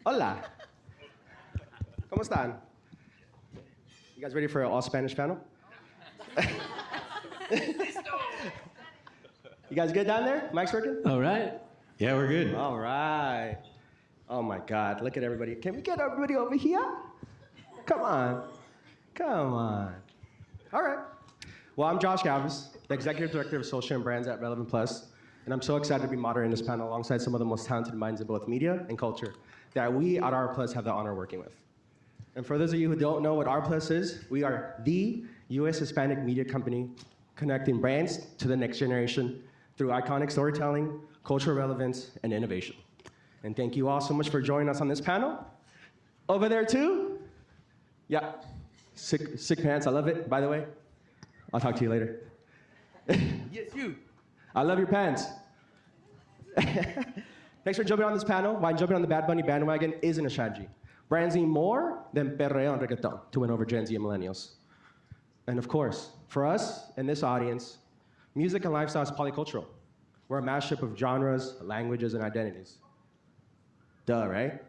Hola. ¿Cómo están? You guys ready for an all-Spanish panel? You guys good down there? Mic's working? All right. Yeah, we're good. All right. Oh my God, look at everybody. Can we get everybody over here? Come on. Come on. All right. Well, I'm Josh Galvez, the Executive Director of Social and Brands at Relevant Plus, and I'm so excited to be moderating this panel alongside some of the most talented minds in both media and culture that we at R Plus have the honor of working with. And for those of you who don't know what R Plus is, we are the U.S. Hispanic media company connecting brands to the next generation through iconic storytelling, cultural relevance, and innovation. And thank you all so much for joining us on this panel. Over there too? Yeah, sick pants, I love it, by the way. I'll talk to you later. Yes, you. I love your pants. Thanks for jumping on this panel. Why jumping on the Bad Bunny bandwagon isn't a strategy. Brands need more than Perreo and reggaeton to win over Gen Z and millennials. And of course, for us in this audience, music and lifestyle is polycultural. We're a mashup of genres, languages, and identities. Duh, right?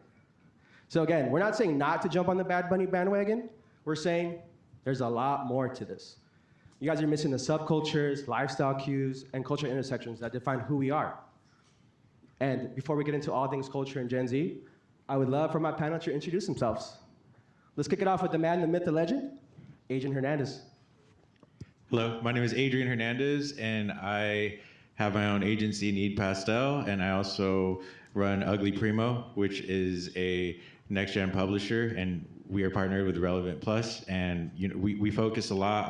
So again, we're not saying not to jump on the Bad Bunny bandwagon. We're saying there's a lot more to this. You guys are missing the subcultures, lifestyle cues, and cultural intersections that define who we are. And before we get into all things culture and Gen Z, I would love for my panel to introduce themselves. Let's kick it off with the man, the myth, the legend, Adrian Hernandez. Hello, my name is Adrian Hernandez, and I have my own agency, Need Pastel, and I also run UglyPrimo, which is a next-gen publisher, and we are partnered with Relevant Plus, and we focus a lot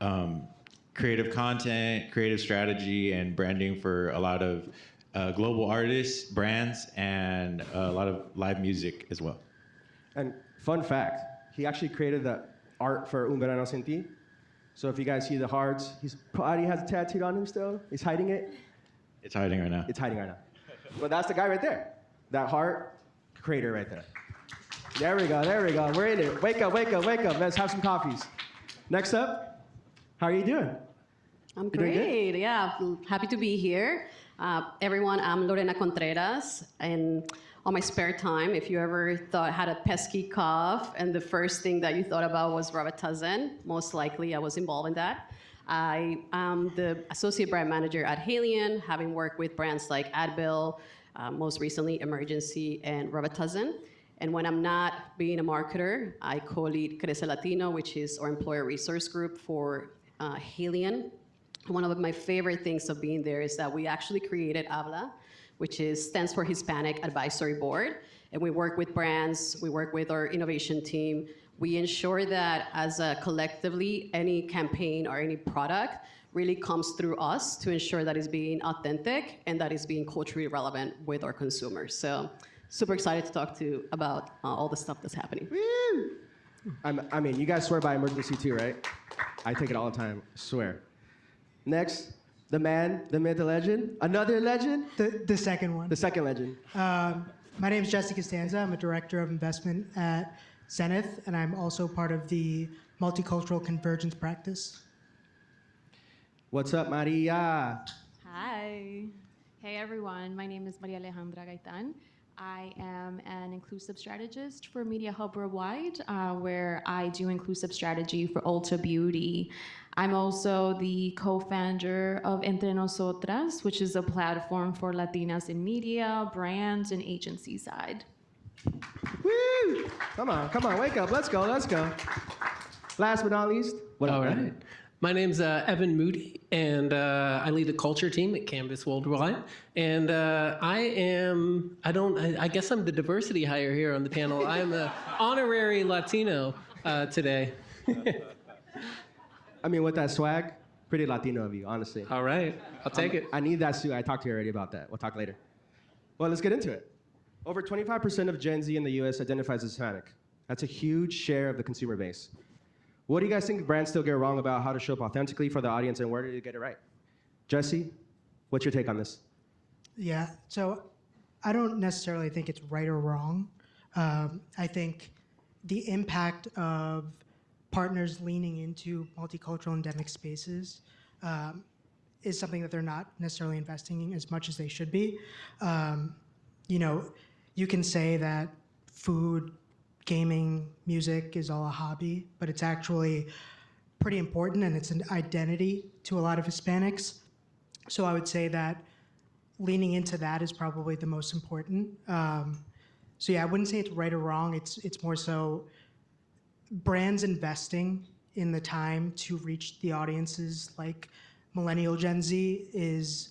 on creative content, creative strategy, and branding for a lot of global artists, brands, and a lot of live music as well. And fun fact, he actually created the art for Un Verano Sin Ti. So if you guys see the hearts, he probably has a tattooed on him still. He's hiding it. It's hiding right now. It's hiding right now. But that's the guy right there. That heart creator right there. There we go, there we go. We're in it. Wake up, wake up, wake up. Let's have some coffees. Next up, how are you doing? I'm great, yeah. Happy to be here. Everyone, I'm Lorena Contreras, and on my spare time, if you ever had a pesky cough and the first thing that you thought about was Robitussin, most likely I was involved in that. I am the associate brand manager at Haleon, having worked with brands like Advil, most recently Emergency and Robitussin. And when I'm not being a marketer, I co-lead Crece Latino, which is our employer resource group for Haleon. One of my favorite things of being there is that we actually created HABLA, which stands for Hispanic Advisory Board. And we work with brands, we work with our innovation team. We ensure that as a collectively, any campaign or any product really comes through us to ensure that it's being authentic and that it's being culturally relevant with our consumers. So super excited to talk about all the stuff that's happening. Woo! I mean, you guys swear by emergency too, right? I take it all the time, swear. Next, the man, the myth, the legend. Another legend? The second one. The second legend. My name is Costanza. I'm a director of investment at Zenith, and I'm also part of the multicultural convergence practice. What's up, Maria? Hi. Hey, everyone. My name is Maria Alejandra Gaitan. I am an inclusive strategist for Mediahub Worldwide, where I do inclusive strategy for Ulta Beauty. I'm also the co-founder of Entre Nosotras, which is a platform for Latinas in media, brands, and agency side. Woo! Come on, wake up. Let's go. Last but not least, what All up, right. man? My name's Evan Moody, and I lead the culture team at Canvas Worldwide. And I guess I'm the diversity hire here on the panel. I'm an honorary Latino today. I mean, with that swag, pretty Latino of you, honestly. All right, I'll take it. I need that suit. I talked to you already about that. We'll talk later. Well, let's get into it. Over 25% of Gen Z in the US identifies as Hispanic. That's a huge share of the consumer base. What do you guys think brands still get wrong about how to show up authentically for the audience, and where do you get it right? Jesse, what's your take on this? Yeah, so I don't necessarily think it's right or wrong. I think the impact of partners leaning into multicultural endemic spaces is something that they're not necessarily investing in as much as they should be. you can say that food, gaming, music is all a hobby, but it's actually pretty important and it's an identity to a lot of Hispanics. So I would say that leaning into that is probably the most important. So yeah, I wouldn't say it's right or wrong. It's more so brands investing in the time to reach the audiences like millennial Gen Z is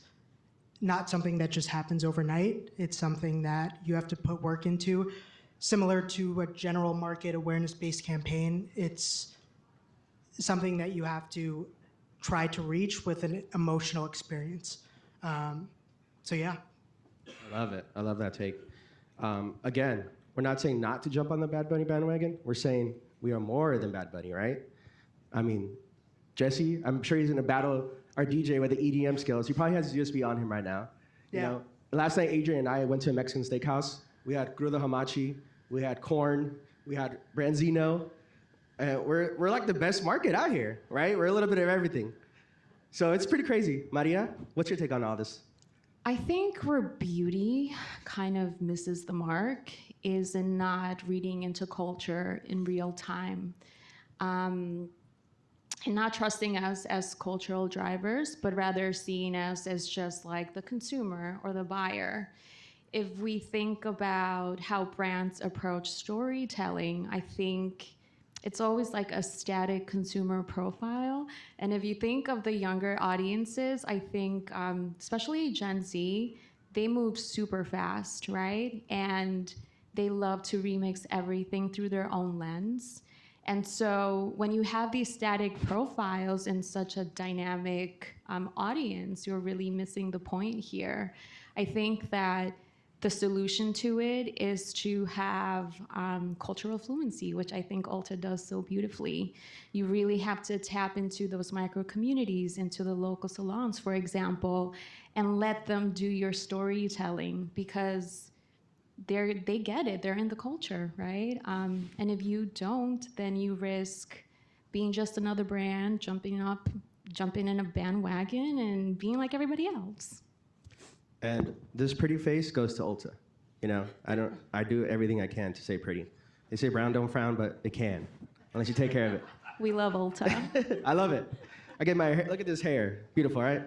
not something that just happens overnight. It's something that you have to put work into. Similar to a general market awareness-based campaign, it's something that you have to try to reach with an emotional experience. So yeah. I love it. I love that take. Again, we're not saying not to jump on the Bad Bunny bandwagon. We're saying we are more than Bad Bunny, right? I mean, Jesse, I'm sure he's in a battle, our DJ with the EDM skills. He probably has his USB on him right now. Yeah. You know, last night, Adrian and I went to a Mexican steakhouse. We had crudo hamachi, we had corn, we had branzino. We're like the best market out here, right? We're a little bit of everything. So it's pretty crazy. Maria, what's your take on all this? I think where beauty kind of misses the mark is in not reading into culture in real time. And not trusting us as cultural drivers, but rather seeing us as just like the consumer or the buyer. If we think about how brands approach storytelling, I think it's always like a static consumer profile. And if you think of the younger audiences, I think, especially Gen Z, they move super fast, right? And they love to remix everything through their own lens. And so when you have these static profiles in such a dynamic audience, you're really missing the point here. I think that the solution to it is to have cultural fluency, which I think Ulta does so beautifully. You really have to tap into those micro communities, into the local salons, for example, and let them do your storytelling because they get it. They're in the culture, right? And if you don't, then you risk being just another brand, jumping in a bandwagon and being like everybody else. And this pretty face goes to Ulta. You know, I do everything I can to say pretty. They say brown don't frown, but it can, unless you take care of it. We love Ulta. I love it. I get my hair, look at this hair. Beautiful, right?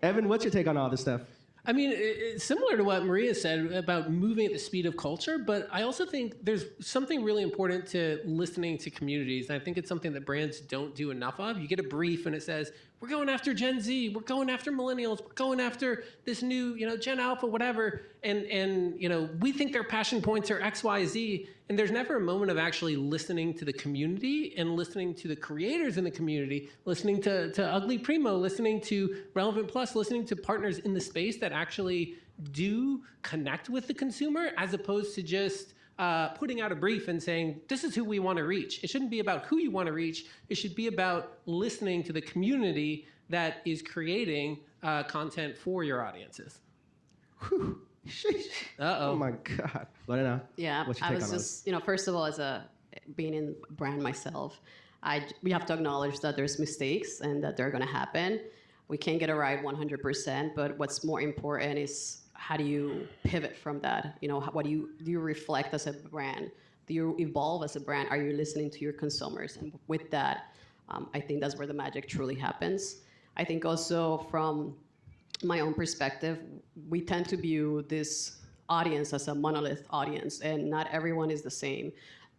Evan, what's your take on all this stuff? I mean, it's similar to what Maria said about moving at the speed of culture, but I also think there's something really important to listening to communities. And I think it's something that brands don't do enough of. You get a brief and it says, we're going after Gen Z, we're going after millennials, we're going after this new, Gen Alpha, whatever. And we think their passion points are X, Y, Z. And there's never a moment of actually listening to the community and listening to the creators in the community, listening to UglyPrimo, listening to Relevant Plus, listening to partners in the space that actually do connect with the consumer, as opposed to just putting out a brief and saying, this is who we want to reach. It shouldn't be about who you want to reach. It should be about listening to the community that is creating content for your audiences. Whew. Uh-oh. Oh my God. Lorena, Yeah, what's your I take was on just, first of all, being in brand myself, we have to acknowledge that there's mistakes and that they're going to happen. We can't get it right 100%, but what's more important is how do you pivot from that? What do you reflect as a brand? Do you evolve as a brand? Are you listening to your consumers? And with that, I think that's where the magic truly happens. I think also from my own perspective, we tend to view this audience as a monolith audience, and not everyone is the same.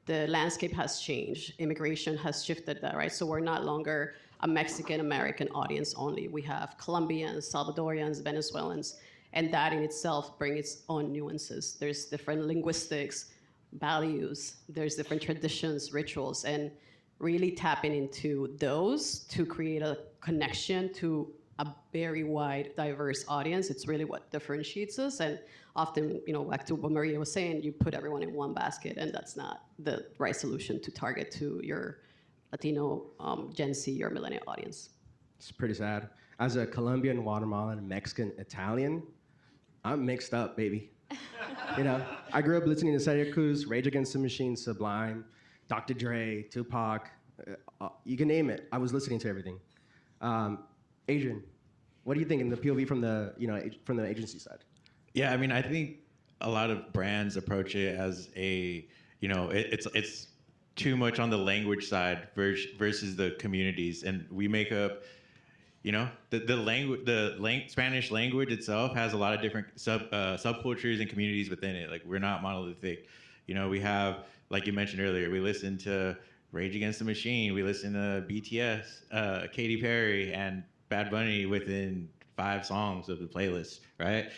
The landscape has changed. Immigration has shifted that, right? So we're not longer a Mexican-American audience only. We have Colombians, Salvadorians, Venezuelans, and that in itself brings its own nuances. There's different linguistics, values, there's different traditions, rituals, and really tapping into those to create a connection to a very wide, diverse audience. It's really what differentiates us. And often, back to what Maria was saying, you put everyone in one basket, and that's not the right solution to target to your Latino, Gen Z, or millennial audience. It's pretty sad. As a Colombian, Guatemalan, Mexican, Italian, I'm mixed up, baby. I grew up listening to Celia Cruz, Rage Against the Machine, Sublime, Dr. Dre, Tupac, you can name it. I was listening to everything. Adrian, what do you think in the POV from the agency side? Yeah, I mean, I think a lot of brands approach it as a, it's too much on the language side versus the communities, and we make up. The Spanish language itself has a lot of different subcultures and communities within it. Like, we're not monolithic. We have, like you mentioned earlier, we listen to Rage Against the Machine, we listen to BTS, Katy Perry, and Bad Bunny within 5 songs of the playlist, right?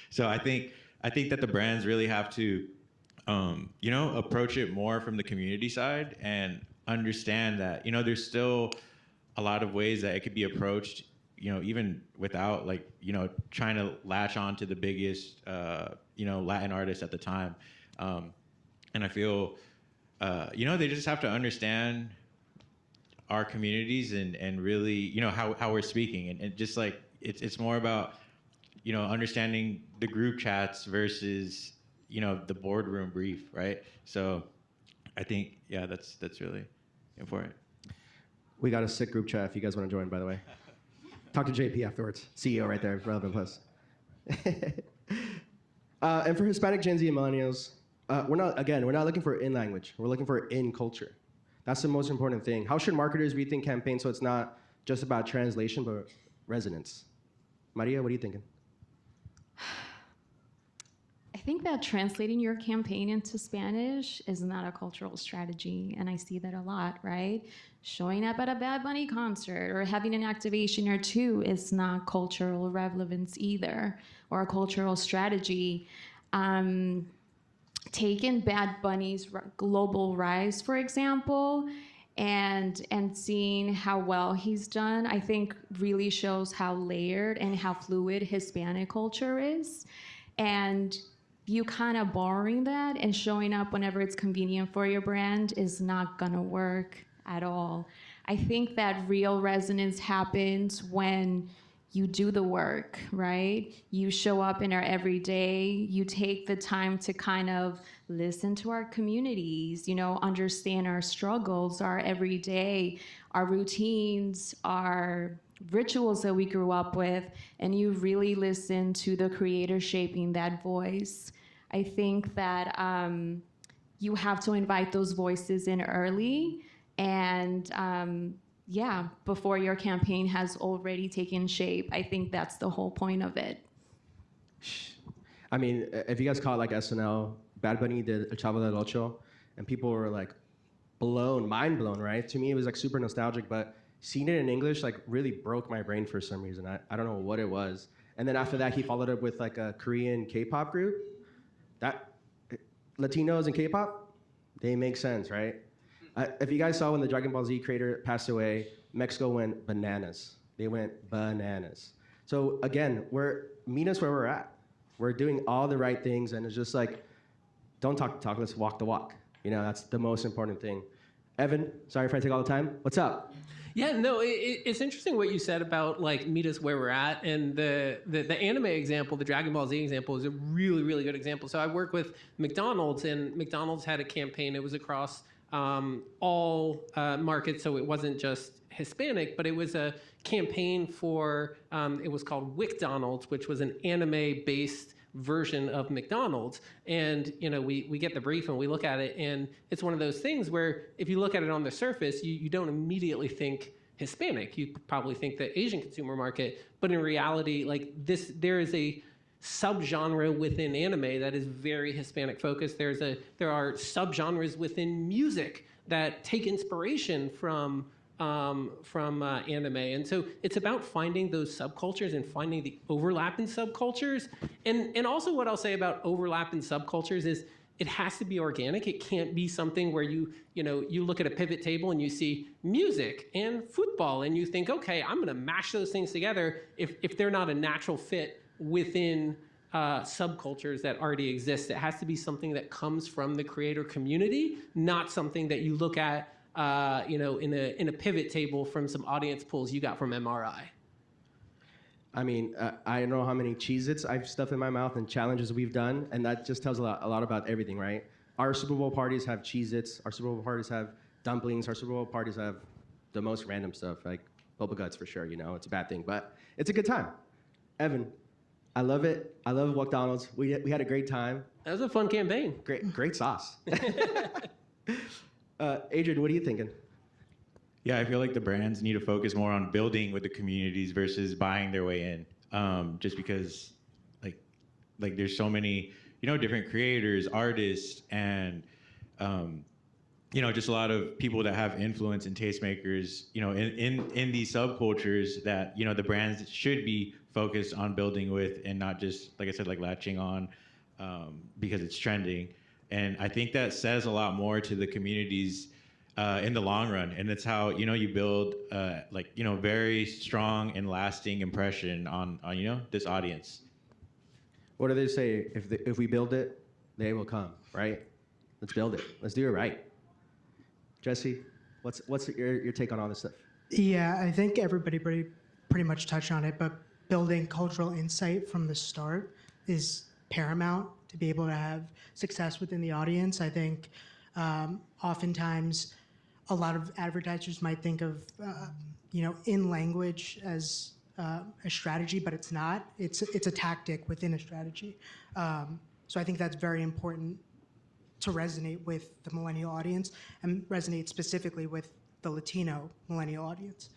So I think that the brands really have to, approach it more from the community side and understand that, there's still a lot of ways that it could be approached, even without trying to latch on to the biggest, Latin artists at the time. And I feel, they just have to understand our communities and really, how we're speaking. And just like, it's more about, understanding the group chats versus, the boardroom brief, right? So I think, yeah, that's really important. We got a sick group chat if you guys want to join, by the way. Talk to JP afterwards. CEO right there, Relevant Plus. And for Hispanic, Gen Z, and Millennials, we're not looking for in language. We're looking for in culture. That's the most important thing. How should marketers rethink campaigns so it's not just about translation, but resonance? Maria, what are you thinking? I think that translating your campaign into Spanish is not a cultural strategy, and I see that a lot, right? Showing up at a Bad Bunny concert or having an activation or two is not cultural relevance either, or a cultural strategy. Taking Bad Bunny's global rise, for example, and seeing how well he's done, I think really shows how layered and how fluid Hispanic culture is. And you kind of borrowing that and showing up whenever it's convenient for your brand is not gonna work at all. I think that real resonance happens when you do the work, right? You show up in our everyday, you take the time to kind of listen to our communities, understand our struggles, our everyday, our routines, our rituals that we grew up with, and you really listen to the creator shaping that voice. I think that you have to invite those voices in early and before your campaign has already taken shape. I think that's the whole point of it. I mean, if you guys caught SNL, Bad Bunny did El Chavo del Ocho, and people were mind blown, right? To me, it was super nostalgic, but seeing it in English really broke my brain for some reason. I don't know what it was. And then after that, he followed up with a Korean K-pop group. That Latinos and K-pop, they make sense, right? If you guys saw when the Dragon Ball Z creator passed away, Mexico went bananas. They went bananas. So again, meet us where we're at. We're doing all the right things, and it's just don't talk the talk, let's walk the walk. That's the most important thing. Evan, sorry if I take all the time. What's up? Yeah, no, it's interesting what you said about meet us where we're at, and the anime example, the Dragon Ball Z example, is a really, really good example. So I work with McDonald's, and McDonald's had a campaign. It was across all markets, so it wasn't just Hispanic, but it was a campaign for, it was called WickDonald's, which was an anime-based version of McDonald's. And we get the brief and we look at it, and it's one of those things where if you look at it on the surface, you don't immediately think Hispanic. You probably think the Asian consumer market, but in reality, there is a subgenre within anime that is very Hispanic focused. There are subgenres within music that take inspiration from anime. And so it's about finding those subcultures and finding the overlap in subcultures. And also what I'll say about overlap in subcultures is it has to be organic. It can't be something where you look at a pivot table and you see music and football and you think, okay, I'm gonna mash those things together if they're not a natural fit within subcultures that already exist. It has to be something that comes from the creator community, not something that you look at in a pivot table from some audience polls you got from MRI. I mean, I don't know how many Cheez-Its I've stuffed in my mouth and challenges we've done, and that just tells a lot about everything, right? Our Super Bowl parties have Cheez-Its, our Super Bowl parties have dumplings, our Super Bowl parties have the most random stuff, like Bubba Guts for sure, it's a bad thing, but it's a good time. Evan, I love it. I love McDonald's. We had a great time. That was a fun campaign. Great sauce. Adrian, what are you thinking? Yeah, I feel like the brands need to focus more on building with the communities versus buying their way in. Just because, like there's so many, different creators, artists, and just a lot of people that have influence and tastemakers, in these subcultures that the brands should be focused on building with, and not just, like I said, like latching on because it's trending. And I think that says a lot more to the communities in the long run, and it's how you build very strong and lasting impression on this audience. What do they say? If we build it, they will come, right? Let's build it. Let's do it right. Jesse, what's your take on all this stuff? Yeah, I think everybody pretty much touched on it, but building cultural insight from the start is paramount to be able to have success within the audience. I think oftentimes a lot of advertisers might think of in language as a strategy, but it's not. It's a tactic within a strategy. So I think that's very important to resonate with the millennial audience and resonate specifically with the Latino millennial audience.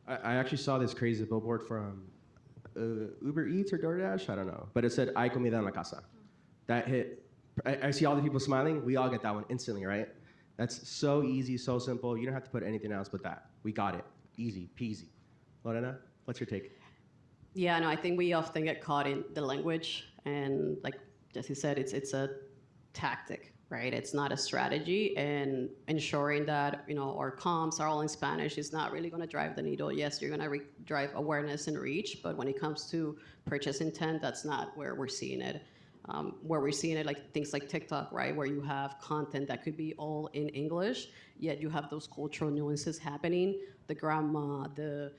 I actually saw this crazy billboard from Uber Eats or DoorDash, I don't know, but it said "Hay comida en la casa." That hit. I see all the people smiling. We all get that one instantly, right? That's so easy, so simple. You don't have to put anything else but that. We got it. Easy peasy. Lorena, what's your take? Yeah, no, I think we often get caught in the language, and like Jesse said, it's a tactic, right? It's not a strategy, and ensuring that our comms are all in Spanish is not really going to drive the needle. Yes, you're going to drive awareness and reach, but when it comes to purchase intent, that's not where we're seeing it. Where we're seeing it, like things like TikTok, right, where you have content that could be all in English, yet you have those cultural nuances happening, the grandma, the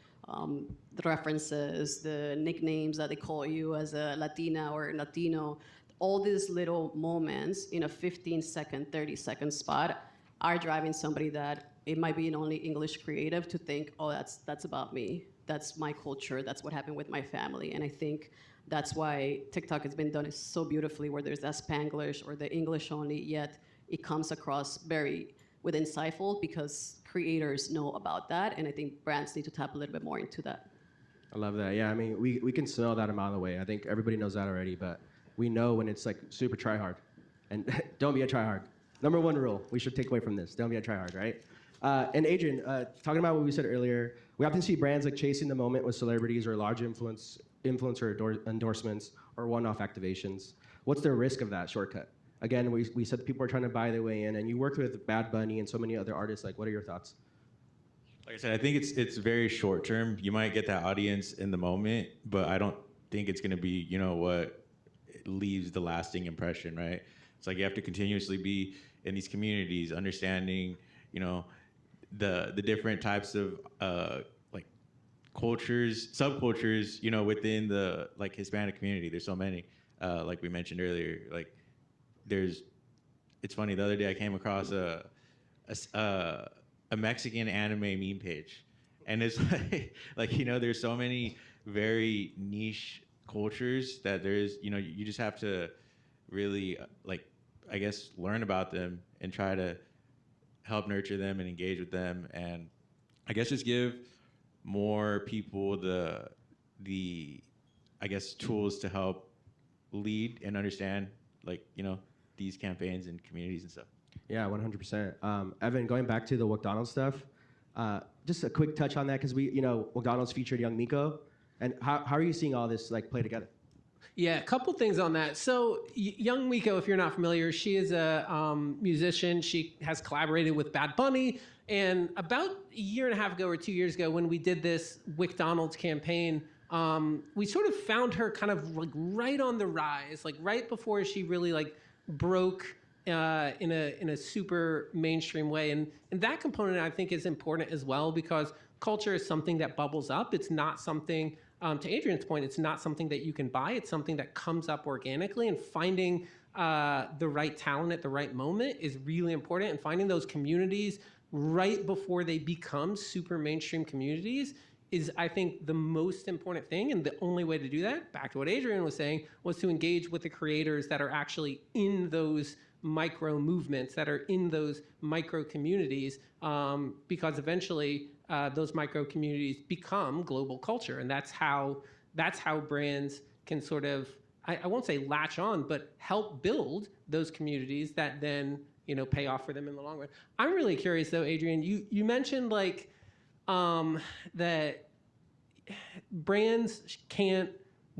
references, the nicknames that they call you as a Latina or Latino. All these little moments in a 15-second, 30-second spot are driving somebody that it might be an only English creative to think, oh, that's about me. That's my culture. That's what happened with my family. And I think that's why TikTok has been done so beautifully, where there's that Spanglish or the English only, yet it comes across very insightful because creators know about that. And I think brands need to tap a little bit more into that. I love that. Yeah, I mean, we can smell that a mile away. I think everybody knows that already, but we know when it's like super try hard. And don't be a try hard. Number one rule we should take away from this: don't be a try hard, right? And Adrian, talking about what we said earlier, we often see brands like chasing the moment with celebrities or large influencer endorsements or one-off activations. What's the risk of that shortcut? Again, we said people are trying to buy their way in, and you worked with Bad Bunny and so many other artists. Like, what are your thoughts? Like I said, I think it's very short term. You might get that audience in the moment, but I don't think it's going to be what leaves the lasting impression, right? It's like you have to continuously be in these communities, understanding the different types of like cultures, subcultures, within the like Hispanic community. There's so many, like we mentioned earlier. Like it's funny. The other day I came across a Mexican anime meme page, and it's like there's so many very niche cultures that there's you just have to really I guess learn about them and try to help nurture them and engage with them, and I guess just give more people the I guess tools to help lead and understand these campaigns and communities and stuff. Yeah, 100%. Evan, going back to the McDonald's stuff, just a quick touch on that, because McDonald's featured Young Miko, and how are you seeing all this play together? Yeah, a couple things on that. So Young Miko, if you're not familiar, she is a musician. She has collaborated with Bad Bunny. And about a year and a half ago or 2 years ago, when we did this McDonald's campaign, we sort of found her kind of right on the rise, right before she really broke in a super mainstream way. And that component, I think, is important as well, because culture is something that bubbles up. It's not something, to Adrian's point, it's not something that you can buy. It's something that comes up organically, and finding the right talent at the right moment is really important, and finding those communities right before they become super mainstream communities is, I think, the most important thing. And the only way to do that, back to what Adrian was saying, was to engage with the creators that are actually in those micro movements, that are in those micro communities, because eventually those micro communities become global culture. And that's how brands can sort of, I won't say latch on, but help build those communities that then, pay off for them in the long run. I'm really curious though, Adrian, you mentioned like that brands can't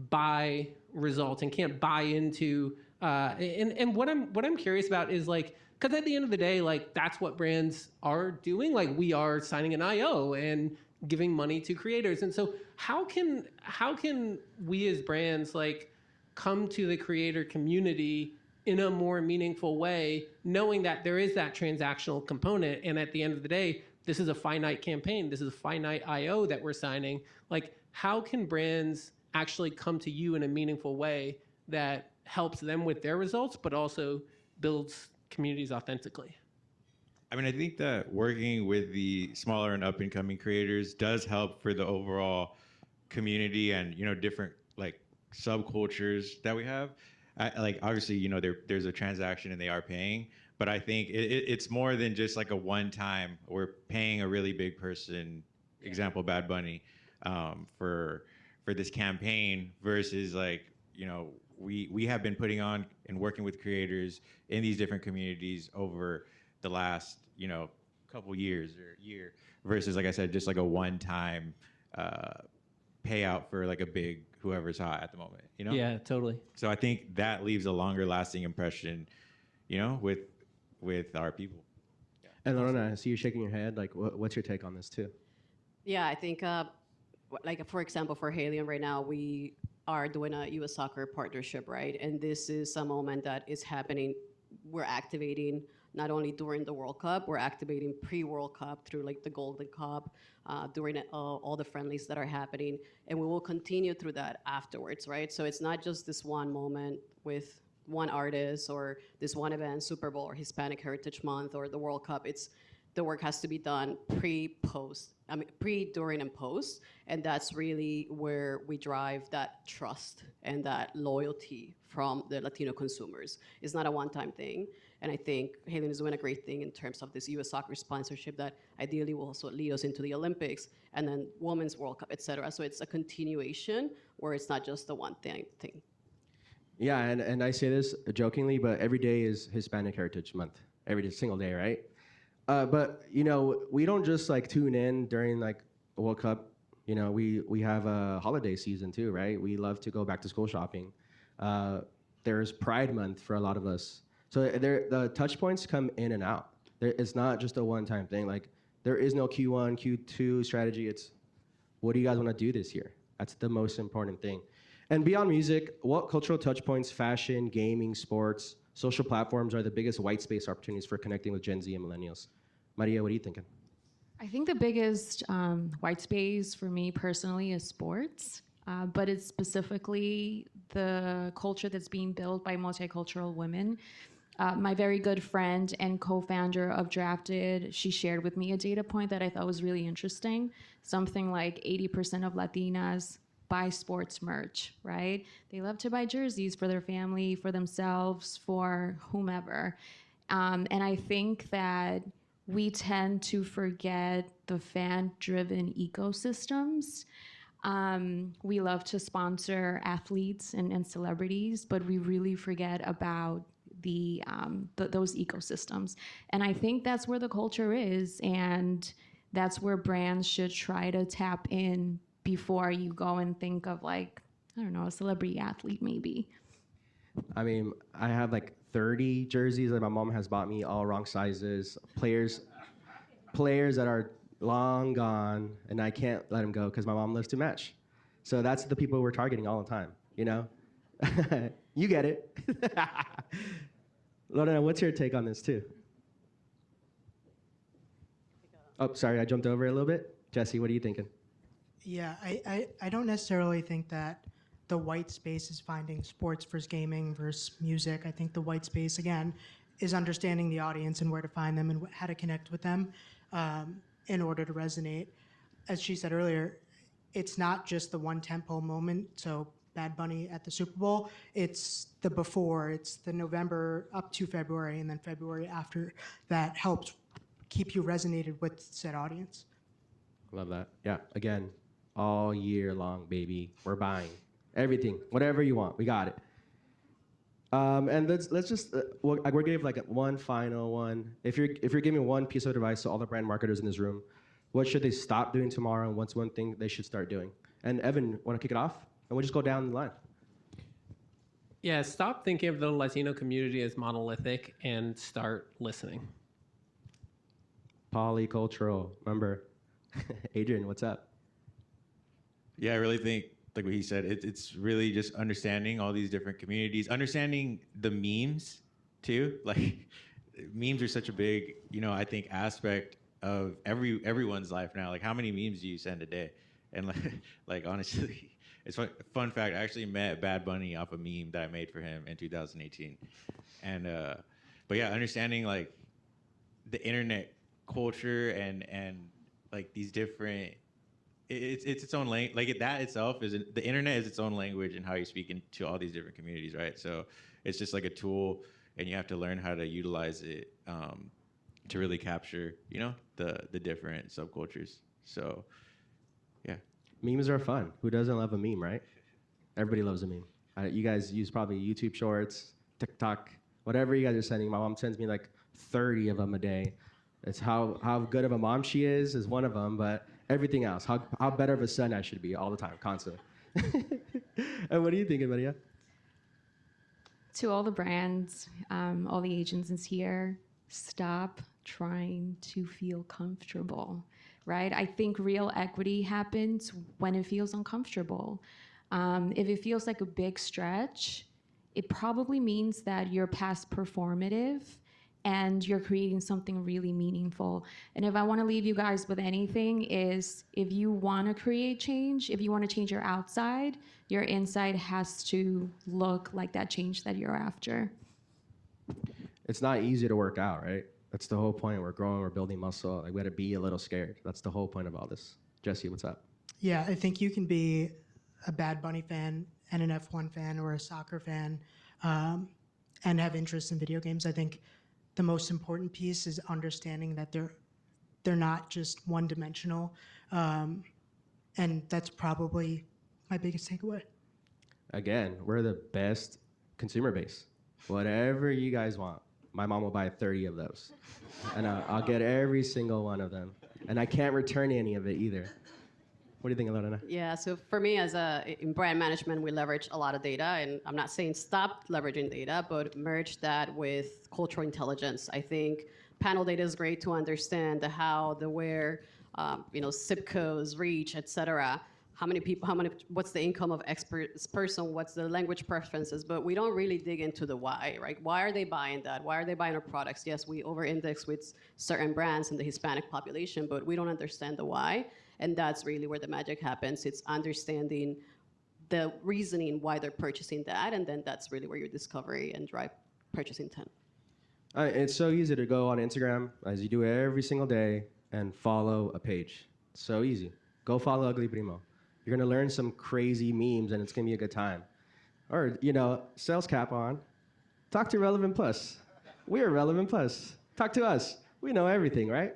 buy results and can't buy into, and what I'm curious about is like, because at the end of the day, like that's what brands are doing. Like we are signing an IO and giving money to creators. And so how can we as brands like come to the creator community in a more meaningful way, knowing that there is that transactional component, and at the end of the day, this is a finite campaign, this is a finite IO that we're signing. Like, how can brands actually come to you in a meaningful way that helps them with their results, but also builds communities authentically? I mean, I think that working with the smaller and up-and-coming creators does help for the overall community and, different like subcultures that we have. Like obviously, there's a transaction and they are paying, but I think it's more than just like a one-time. We're paying a really big person, example Bad Bunny, for this campaign versus like we have been putting on and working with creators in these different communities over the last couple years or year versus, like I said, just like a one-time payout for like a big whoever's hot at the moment, Yeah, totally. So I think that leaves a longer lasting impression, with our people. Yeah. And Lorena, I see you shaking your head. Like, what's your take on this too? Yeah, I think, like for example, for Haleon right now, we are doing a U.S. soccer partnership, right? And this is a moment that is happening. We're activating not only during the World Cup, we're activating pre-World Cup through like the Golden Cup, during all the friendlies that are happening, and we will continue through that afterwards, right? So it's not just this one moment with one artist or this one event, Super Bowl or Hispanic Heritage Month or the World Cup. It's the work has to be done pre, during, and post, and that's really where we drive that trust and that loyalty from the Latino consumers. It's not a one-time thing, and I think Haleon is doing a great thing in terms of this U.S. soccer sponsorship that ideally will also lead us into the Olympics and then Women's World Cup, et cetera. So it's a continuation where it's not just the one thing. Yeah, and I say this jokingly, but every day is Hispanic Heritage Month. Every single day, right? But we don't just like tune in during like the World Cup. We have a holiday season too, right? We love to go back to school shopping. There's Pride Month for a lot of us. So the touch points come in and out. It's not just a one-time thing. Like there is no Q1, Q2 strategy. It's what do you guys want to do this year? That's the most important thing. And beyond music, what cultural touch points, fashion, gaming, sports, social platforms are the biggest white space opportunities for connecting with Gen Z and millennials? Maria, what are you thinking? I think the biggest white space for me personally is sports, but it's specifically the culture that's being built by multicultural women. My very good friend and co-founder of Drafted, she shared with me a data point that I thought was really interesting. Something like 80% of Latinas buy sports merch, right? They love to buy jerseys for their family, for themselves, for whomever. And I think that we tend to forget the fan-driven ecosystems. We love to sponsor athletes and celebrities, but we really forget about those ecosystems. And I think that's where the culture is, and that's where brands should try to tap in before you go and think of like, I don't know, a celebrity athlete maybe. I mean, I have like 30 jerseys that my mom has bought me, all wrong sizes. Players that are long gone, and I can't let them go because my mom loves to match. So that's the people we're targeting all the time, You get it. Lorena, what's your take on this too? Oh, sorry, I jumped over a little bit. Jesse, what are you thinking? Yeah, I don't necessarily think that the white space is finding sports versus gaming versus music. I think the white space, again, is understanding the audience and where to find them and how to connect with them in order to resonate. As she said earlier, it's not just the one tentpole moment. So Bad Bunny at the Super Bowl, it's the before, it's the November up to February, and then February after that helps keep you resonated with said audience. Love that. Yeah, again, all year long, baby. We're buying everything, whatever you want. We got it. And let's just we're gonna give like one final one. If you're giving one piece of advice to all the brand marketers in this room, what should they stop doing tomorrow, and what's one thing they should start doing? And Evan, want to kick it off? And we'll just go down the line. Yeah, stop thinking of the Latino community as monolithic and start listening. Polycultural. Remember, Adrian, what's up? Yeah, I really think, like what he said, it's really just understanding all these different communities, understanding the memes too. Like, memes are such a big, I think, aspect of everyone's life now. Like, how many memes do you send a day? And like honestly, it's fun fact. I actually met Bad Bunny off a meme that I made for him in 2018. And but yeah, understanding like the internet culture and like these different, it's its own language. Like that itself the internet is its own language and how you speak into all these different communities, right? So it's just like a tool, and you have to learn how to utilize it to really capture, the different subcultures. So yeah. Memes are fun. Who doesn't love a meme, right? Everybody loves a meme. You guys use probably YouTube Shorts, TikTok, whatever you guys are sending. My mom sends me like 30 of them a day. It's how good of a mom she is one of them, but everything else, how better of a son I should be all the time, constantly. And what are you thinking, Maria? To all the brands, all the agencies here, stop trying to feel comfortable, right? I think real equity happens when it feels uncomfortable. If it feels like a big stretch, it probably means that you're past performative and you're creating something really meaningful. And if I want to leave you guys with anything is, if you want to create change, if you want to change your outside, your inside has to look like that change that you're after. It's not easy to work out, right? That's the whole point. We're growing, we're building muscle. Like, we got to be a little scared. That's the whole point of all this. Jesse, what's up? Yeah, I think you can be a Bad Bunny fan and an F1 fan or a soccer fan and have interest in video games. I think the most important piece is understanding that they're not just one-dimensional, and that's probably my biggest takeaway. Again, We're the best consumer base. Whatever you guys want. My mom will buy 30 of those. And I'll get every single one of them. And I can't return any of it either. What do you think, Lorena? Yeah, so for me, in brand management, we leverage a lot of data, and I'm not saying stop leveraging data, but merge that with cultural intelligence. I think panel data is great to understand the how, the where, zip codes, reach, et cetera. How many people, what's the income of X person, what's the language preferences, but we don't really dig into the why, right? Why are they buying that? Why are they buying our products? Yes, we over-index with certain brands in the Hispanic population, but we don't understand the why, and that's really where the magic happens. It's understanding the reasoning why they're purchasing that, and then that's really where your discovery and drive purchase intent. It's so easy to go on Instagram, as you do every single day, and follow a page. So easy. Go follow UglyPrimo. You're gonna learn some crazy memes, and it's gonna be a good time. Or, sales cap on. Talk to Relevant Plus. We're Relevant Plus. Talk to us. We know everything, right?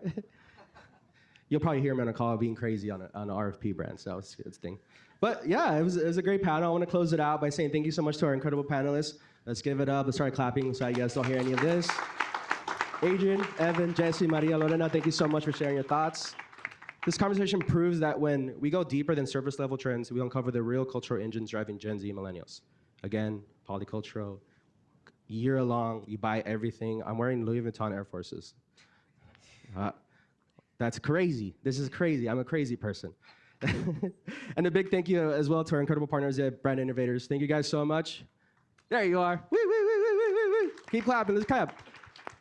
You'll probably hear him on a call being crazy on an RFP brand, so it's a good thing. But yeah, it was a great panel. I want to close it out by saying thank you so much to our incredible panelists. Let's give it up. Let's start clapping so you guys don't hear any of this. Adrian, Evan, Jesse, Maria, Lorena, thank you so much for sharing your thoughts. This conversation proves that when we go deeper than surface level trends, we uncover the real cultural engines driving Gen Z millennials. Again, polycultural, year long, you buy everything. I'm wearing Louis Vuitton Air Forces. That's crazy. This is crazy. I'm a crazy person. And a big thank you as well to our incredible partners at Brand Innovators. Thank you guys so much. There you are. Woo, woo, woo, woo, woo, woo. Keep clapping. Let's clap.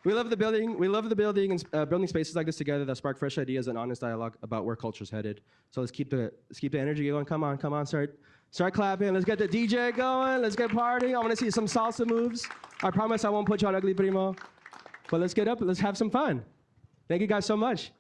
We love the building. We love the building and building spaces like this together that spark fresh ideas and honest dialogue about where culture's headed. So let's keep the energy going. Come on, start clapping. Let's get the DJ going. Let's get partying. I want to see some salsa moves. I promise I won't put you on UglyPrimo, but let's get up. Let's have some fun. Thank you guys so much.